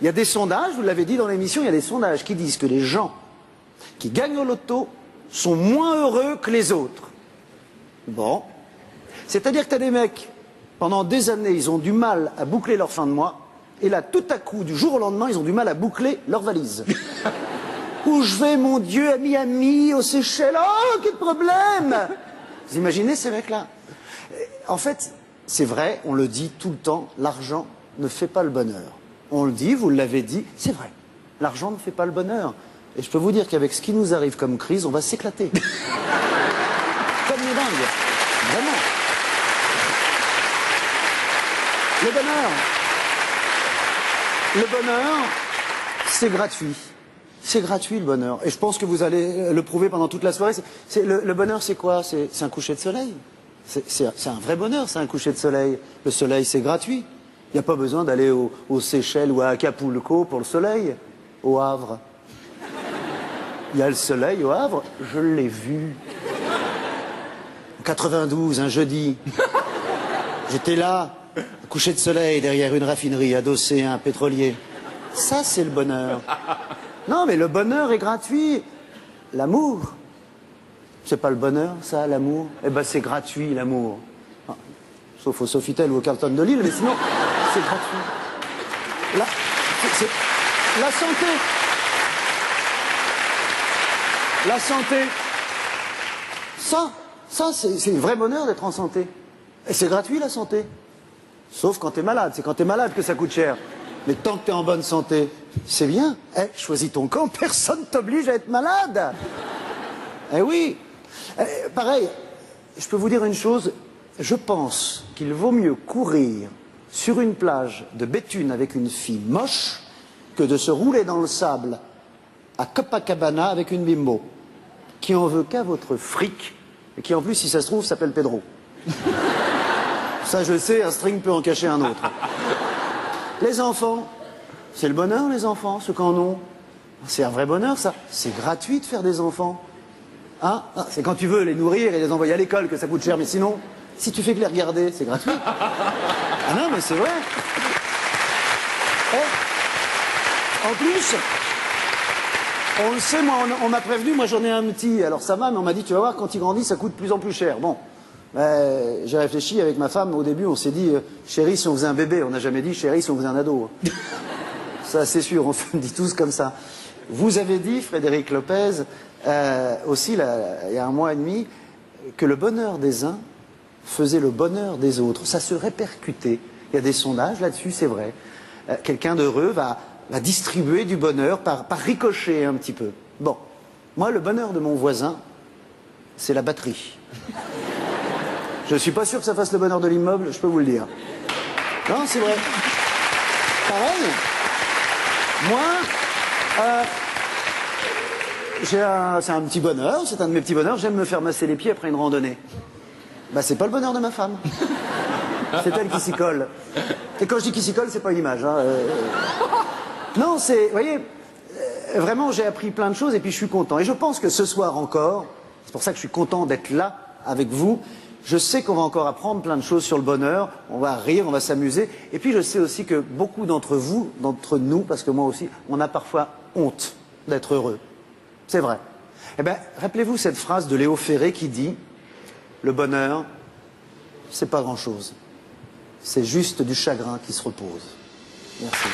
Il y a des sondages, vous l'avez dit dans l'émission, il y a des sondages qui disent que les gens qui gagnent au loto sont moins heureux que les autres. Bon. C'est-à-dire que tu as des mecs, pendant des années, ils ont du mal à boucler leur fin de mois, et là, tout à coup, du jour au lendemain, ils ont du mal à boucler leur valise. Où je vais, mon Dieu, à Miami, aux Seychelles, oh, quel problème! Vous imaginez ces mecs-là? En fait, c'est vrai, on le dit tout le temps, l'argent ne fait pas le bonheur. On le dit, vous l'avez dit, c'est vrai. L'argent ne fait pas le bonheur. Et je peux vous dire qu'avec ce qui nous arrive comme crise, on va s'éclater. Comme les dingues. Vraiment. Le bonheur, c'est gratuit. C'est gratuit le bonheur. Et je pense que vous allez le prouver pendant toute la soirée. Le bonheur, c'est quoi? C'est un coucher de soleil. C'est un vrai bonheur, c'est un coucher de soleil. Le soleil, c'est gratuit. Il n'y a pas besoin d'aller aux Seychelles ou à Acapulco pour le soleil. Au Havre. Il y a le soleil au Havre, je l'ai vu. En 92, un jeudi. J'étais là, coucher de soleil derrière une raffinerie, adossé à un pétrolier. Ça, c'est le bonheur. Non, mais le bonheur est gratuit. L'amour, c'est pas le bonheur, ça, l'amour? Eh ben, c'est gratuit, l'amour. Ah, sauf au Sofitel ou au Carlton de Lille, mais sinon, c'est gratuit. Là, c'est la santé. La santé. Ça, c'est un vrai bonheur d'être en santé. Et c'est gratuit, la santé. Sauf quand t'es malade. C'est quand t'es malade que ça coûte cher. Mais tant que t'es en bonne santé, c'est bien. Eh, choisis ton camp, personne t'oblige à être malade. Eh oui. Pareil, je peux vous dire une chose. Je pense qu'il vaut mieux courir sur une plage de Béthune avec une fille moche que de se rouler dans le sable à Copacabana avec une bimbo qui en veut qu'à votre fric et qui en plus, si ça se trouve, s'appelle Pedro. Ça, je sais, un string peut en cacher un autre. Les enfants, c'est le bonheur, les enfants, ceux qui en ont. C'est un vrai bonheur, ça. C'est gratuit de faire des enfants. Hein? Ah, c'est quand tu veux les nourrir et les envoyer à l'école que ça coûte cher, mais sinon, si tu fais que les regarder, c'est gratuit. Ah non, mais c'est vrai. En plus, on le sait, moi, on m'a prévenu, moi j'en ai un petit, alors ça va, mais on m'a dit, tu vas voir, quand il grandit, ça coûte de plus en plus cher. Bon, j'ai réfléchi avec ma femme, au début, on s'est dit, chérie, si on faisait un bébé, on n'a jamais dit, chérie, si on faisait un ado. Ça, c'est sûr, on se le dit tous comme ça. Vous avez dit, Frédéric Lopez, aussi, il y a un mois et demi, que le bonheur des uns faisait le bonheur des autres. Ça se répercutait. Il y a des sondages là-dessus, c'est vrai. Quelqu'un d'heureux va distribuer du bonheur par ricochet un petit peu. Bon, moi, le bonheur de mon voisin, c'est la batterie. Je ne suis pas sûr que ça fasse le bonheur de l'immeuble, je peux vous le dire. Non, c'est vrai. Pareil, moi, c'est un petit bonheur, c'est un de mes petits bonheurs, j'aime me faire masser les pieds après une randonnée. Bah, c'est pas le bonheur de ma femme. C'est elle qui s'y colle. Et quand je dis qui s'y colle, c'est pas une image. Hein. Non, c'est... Vous voyez, vraiment, j'ai appris plein de choses et puis je suis content. Et je pense que ce soir encore, c'est pour ça que je suis content d'être là avec vous, je sais qu'on va encore apprendre plein de choses sur le bonheur, on va rire, on va s'amuser. Et puis je sais aussi que beaucoup d'entre vous, d'entre nous, parce que moi aussi, on a parfois honte d'être heureux. C'est vrai. Eh bien, rappelez-vous cette phrase de Léo Ferré qui dit « Le bonheur, c'est pas grand-chose. C'est juste du chagrin qui se repose. » Merci.